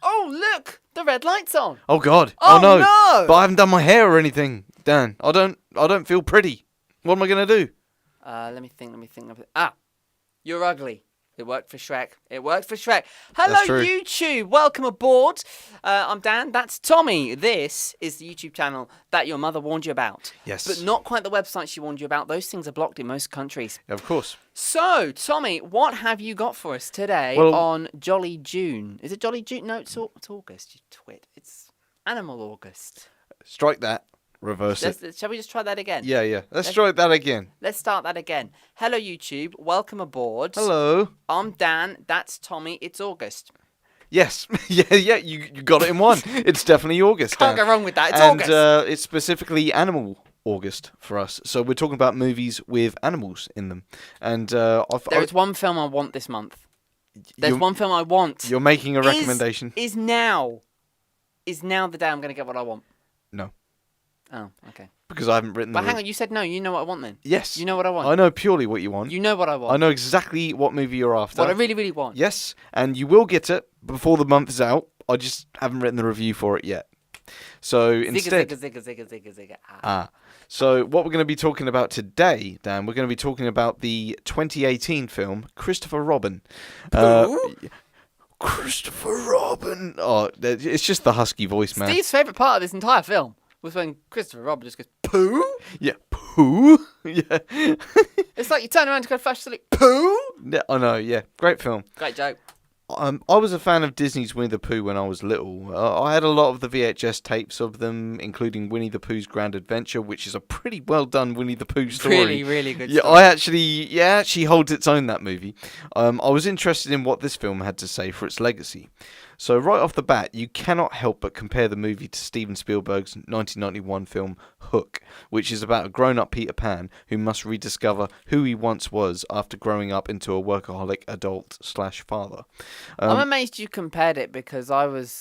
Oh, look! The red light's on. Oh God! Oh, no! no! But I haven't done my hair or anything, Dan. I don't feel pretty. What am I gonna do? Let me think. Ah, you're ugly. It worked for Shrek. Hello, That's true. YouTube. Welcome aboard. I'm Dan. That's Tommy. This is the YouTube channel that your mother warned you about. Yes. But not quite the website she warned you about. Those things are blocked in most countries. Of course. So, Tommy, what have you got for us today on Jolly June? Is it Jolly June? No, it's August, you twit. It's Animal August. Strike that. Reverse it. Shall we just try that again? Yeah. Let's try that again. Let's start that again. Hello, YouTube. Welcome aboard. Hello. I'm Dan. That's Tommy. It's August. Yes. yeah. You got it in one. It's definitely August. Can't go wrong with that. It's August. August. It's specifically Animal August for us. So we're talking about movies with animals in them. And there's one film I want this month. There's one film I want. You're making a recommendation. Is now the day I'm going to get what I want? No. Oh, okay. Because I haven't written the... But hang on, you said no. You know what I want then? Yes. You know what I want? I know purely what you want. You know what I want? I know exactly what movie you're after. What I really, really want? Yes, and you will get it before the month is out. I just haven't written the review for it yet. So instead... Zigga. So what we're going to be talking about today, Dan, we're going to be talking about the 2018 film Christopher Robin. Christopher Robin. Oh, it's just the husky voice, man. Steve's favourite part of this entire film was when Christopher Robin just goes, poo? Yeah, poo? Yeah. It's like you turn around to go flash sleep, poo? Yeah, I know, yeah. Great film. Great joke. I was a fan of Disney's Winnie the Pooh when I was little. I had a lot of the VHS tapes of them, including Winnie the Pooh's Grand Adventure, which is a pretty well done Winnie the Pooh story. Really, really good Yeah, story. It actually holds its own, that movie. I was interested in what this film had to say for its legacy. So right off the bat, you cannot help but compare the movie to Steven Spielberg's 1991 film Hook, which is about a grown-up Peter Pan who must rediscover who he once was after growing up into a workaholic adult/father. I'm amazed you compared it because I was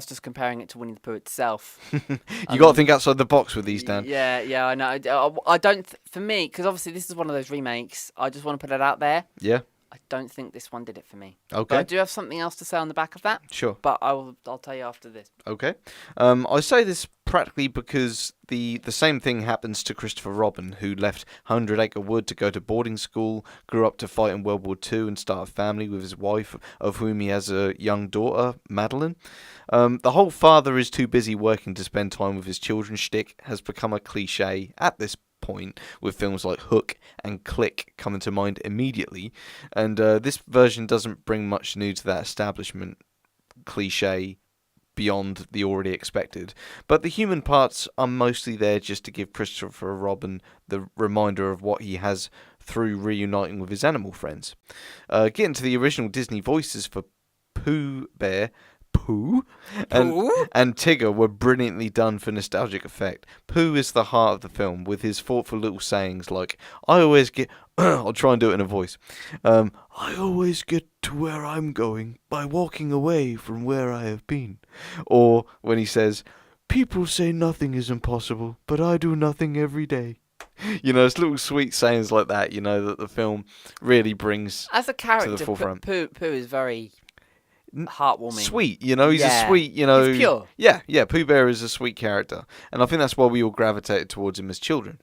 just comparing it to Winnie the Pooh itself. You got to think outside the box with these, Dan. Yeah, I know. I don't, for me, because obviously this is one of those remakes, I just want to put it out there. Yeah. I don't think this one did it for me. Okay. But I do have something else to say on the back of that. Sure. But I'll tell you after this. Okay. I say this practically because the same thing happens to Christopher Robin, who left 100 Acre Wood to go to boarding school, grew up to fight in World War II and start a family with his wife, of whom he has a young daughter, Madeline. The whole father is too busy working to spend time with his children shtick has become a cliche at this point, with films like Hook and Click coming to mind immediately, and this version doesn't bring much new to that establishment cliche beyond the already expected, but the human parts are mostly there just to give Christopher Robin the reminder of what he has through reuniting with his animal friends. Getting to the original Disney voices for Pooh Bear, Pooh and Tigger were brilliantly done for nostalgic effect. Pooh is the heart of the film, with his thoughtful little sayings like, I always get... I'll try and do it in a voice. I always get to where I'm going by walking away from where I have been. Or when he says, people say nothing is impossible, but I do nothing every day. You know, it's little sweet sayings like that, you know, that the film really brings as a character, to the forefront. Pooh is very... heartwarming. Sweet, you know, he's a sweet, you know... He's pure. Yeah, Pooh Bear is a sweet character, and I think that's why we all gravitated towards him as children.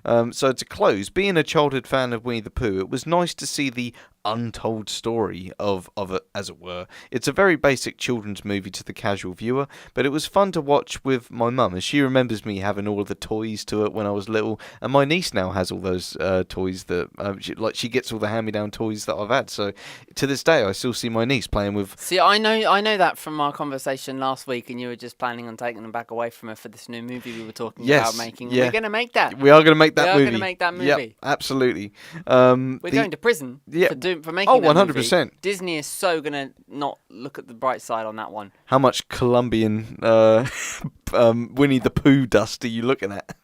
So to close, being a childhood fan of Winnie the Pooh, it was nice to see the untold story of it, as it were. It's a very basic children's movie to the casual viewer, but it was fun to watch with my mum, as she remembers me having all of the toys to it when I was little, and my niece now has all those toys that, she gets all the hand-me-down toys that I've had, so to this day I still see my niece playing with... See, I know that from our conversation last week, and you were just planning on taking them back away from her for this new movie we were talking about making. Yeah. We're going to make that. We are going to make that movie. We are going to make that movie. Yep, absolutely. We're going to prison for making that 100%. movie. Disney is so going to not look at the bright side on that one. How much Colombian Winnie the Pooh dust are you looking at?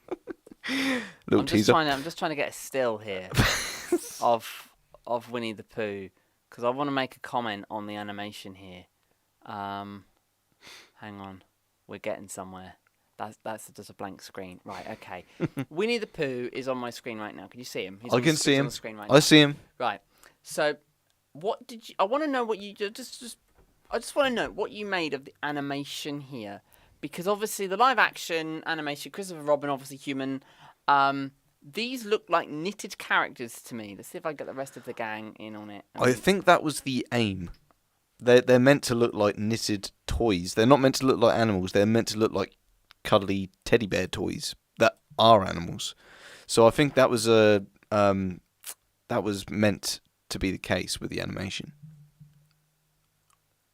Little teaser. I'm just trying to get a still here of Winnie the Pooh, because I want to make a comment on the animation here. Hang on, we're getting somewhere. That's just a blank screen. Right, okay. Winnie the Pooh is on my screen right now. Can you see him? I can see him. On the screen right I now. see him. Right. So, what did you... I want to know what you... Just I just want to know what you made of the animation here, because obviously the live action animation, Christopher Robin, obviously human. These look like knitted characters to me. Let's see if I get the rest of the gang in on it. I think that was the aim. They're meant to look like knitted toys. They're not meant to look like animals. They're meant to look like cuddly teddy bear toys that are animals. So I think that was meant to be the case with the animation.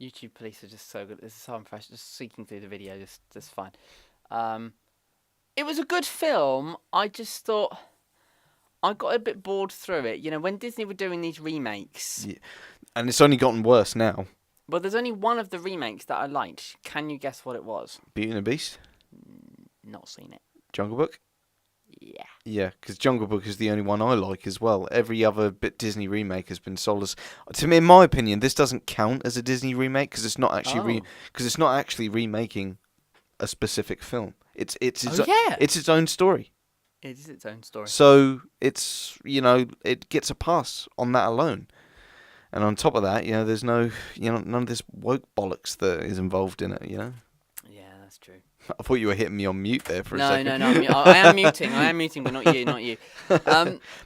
YouTube police are just so good. This is so impressive. Just seeking through the video, just fine. It was a good film. I just thought I got a bit bored through it. You know, when Disney were doing these remakes. Yeah. And it's only gotten worse now. Well, there's only one of the remakes that I liked. Can you guess what it was? Beauty and the Beast? Not seen it. Jungle Book? Yeah. Yeah, because Jungle Book is the only one I like as well. Every other Disney remake has been sold as. To me, in my opinion, this doesn't count as a Disney remake because it's not actually it's not actually remaking a specific film. It's its own story. It is its own story. So it's it gets a pass on that alone. And on top of that, there's no none of this woke bollocks that is involved in it. Yeah, that's true. I thought you were hitting me on mute there for a second. No. I am muting, but not you.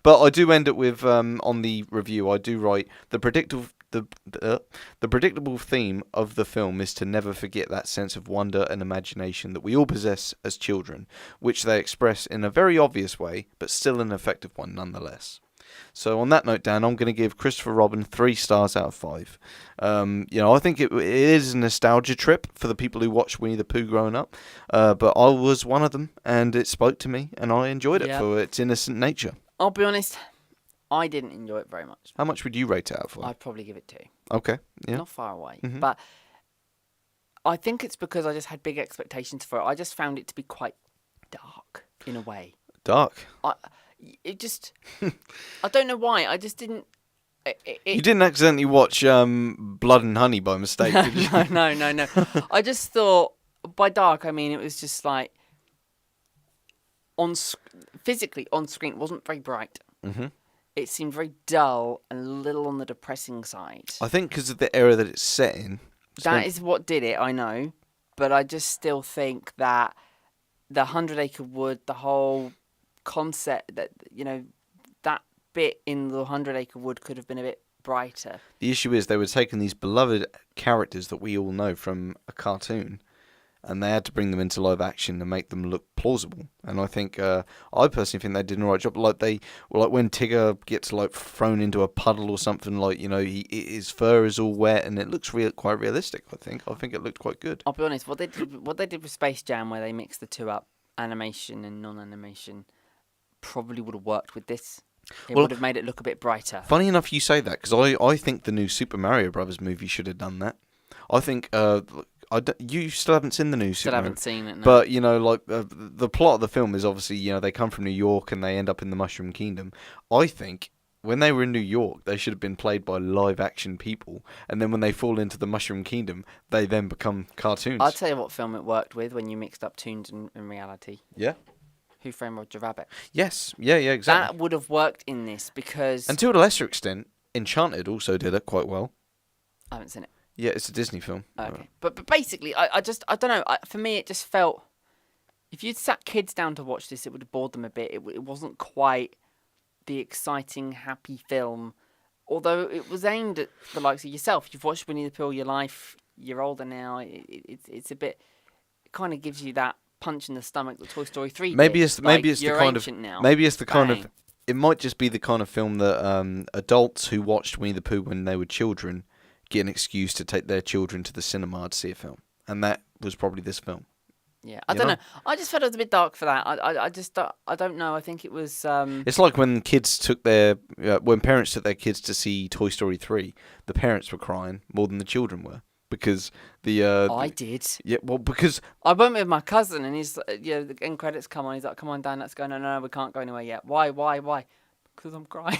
But I do end it with on the review. I do write the predictable theme of the film is to never forget that sense of wonder and imagination that we all possess as children, which they express in a very obvious way, but still an effective one nonetheless. So on that note, Dan, I'm going to give Christopher Robin 3 stars out of 5. I think it is a nostalgia trip for the people who watched Winnie the Pooh growing up, but I was one of them, and it spoke to me, and I enjoyed it for its innocent nature. I'll be honest, I didn't enjoy it very much. How much would you rate it out of 5? I'd probably give it 2. Okay, yeah. Not far away, Mm-hmm. but I think it's because I just had big expectations for it. I just found it to be quite dark in a way. Dark? It just, I don't know why. I just didn't. You didn't accidentally watch Blood and Honey by mistake, did you? No. I just thought, by dark, I mean, it was just like, physically on screen, it wasn't very bright. Mm-hmm. It seemed very dull and a little on the depressing side. I think because of the era that it's set in. That is what did it, I know. But I just still think that the 100 Acre Wood, the whole concept that that bit in the 100 Acre Wood could have been a bit brighter. The issue is they were taking these beloved characters that we all know from a cartoon, and they had to bring them into live action and make them look plausible. And I think I personally think they did an alright job. Like when Tigger gets thrown into a puddle or something, his fur is all wet and it looks quite realistic. I think it looked quite good. I'll be honest. What they did with Space Jam, where they mixed the two up, animation and non-animation, probably would have worked with this. It would have made it look a bit brighter. Funny enough you say that, because I think the new Super Mario Brothers movie should have done that. I think you still haven't seen the new Super Mario. Still haven't seen it, no. But, the plot of the film is obviously, they come from New York and they end up in the Mushroom Kingdom. I think when they were in New York, they should have been played by live action people. And then when they fall into the Mushroom Kingdom, they then become cartoons. I'll tell you what film it worked with when you mixed up tunes and reality. Yeah. Who Framed Roger Rabbit? Yes, yeah, exactly. That would have worked in this because... And to a lesser extent, Enchanted also did it quite well. I haven't seen it. Yeah, it's a Disney film. Okay. But basically, I don't know. For me, it just felt... If you'd sat kids down to watch this, it would have bored them a bit. It wasn't quite the exciting, happy film. Although it was aimed at the likes of yourself. You've watched Winnie the Pooh all your life. You're older now. It's a bit... It kind of gives you that punch in the stomach that Toy Story 3 did. Maybe it's the kind of it might just be the kind of film that adults who watched Winnie the Pooh when they were children get an excuse to take their children to the cinema to see a film, and that was probably this film. Yeah, I don't know. I just felt it was a bit dark for that. I don't know. I think it was. It's like when parents took their kids to see Toy Story 3, the parents were crying more than the children were. Because I did. Yeah, well, because I went with my cousin, and he's the end credits come on. He's like, "Come on, Dan, let's go." No, we can't go anywhere yet. Why? Because I'm crying.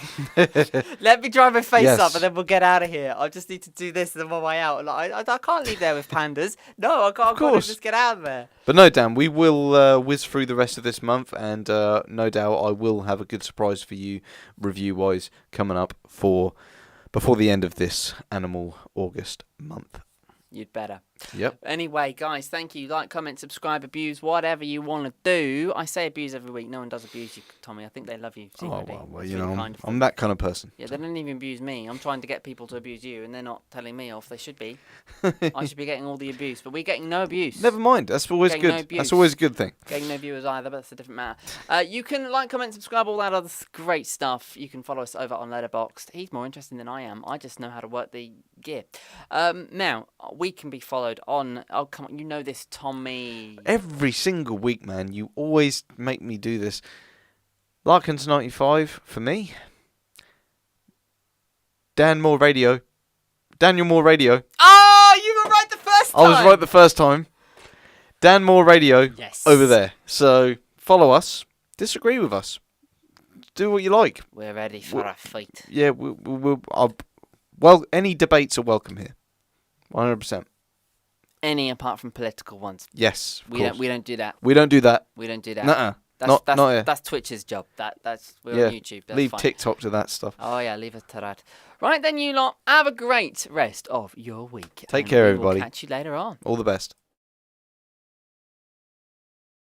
Let me dry my face up, and then we'll get out of here. I just need to do this, and then on my way out. I can't leave there with pandas. No, I can't. Of course, just get out of there. But no, Dan, we will whiz through the rest of this month, and no doubt I will have a good surprise for you, review-wise, coming up before the end of this Animal August month. You'd better. Yep. Anyway, guys, thank you. Like, comment, subscribe, abuse, whatever you want to do. I say abuse every week. No one does abuse you, Tommy. I think they love you secretly. Well, It's you really know, kind of I'm them. that kind of person. Yeah, they don't even abuse me. I'm trying to get people to abuse you, and they're not telling me off. They should be. I should be getting all the abuse, but we're getting no abuse. Never mind. That's always Getting no good. abuse. That's always a good thing. Getting no viewers either, but that's a different matter. You can like, comment, subscribe, all that other great stuff. You can follow us over on Letterboxd. He's more interesting than I am. I just know how to work the gear. Now, we can be followed on... Oh, come on. You know this, Tommy. Every single week, man, you always make me do this. Larkins95 for me. Daniel Moore Radio. Oh, you were right the first time. I was right the first time. Dan Moore Radio. Yes. Over there. So follow us. Disagree with us. Do what you like. We're ready for a fight. Yeah. Well, any debates are welcome here. 100%. Any apart from political ones. Yes. We don't do that. We don't do that. We don't do that. Nuh-uh. Not here. That's Twitch's job. We're on YouTube. That's leave fine. TikTok to that stuff. Oh yeah, leave it to that. Right then, you lot. Have a great rest of your week. Take care, we'll everybody. Catch you later on. All the best.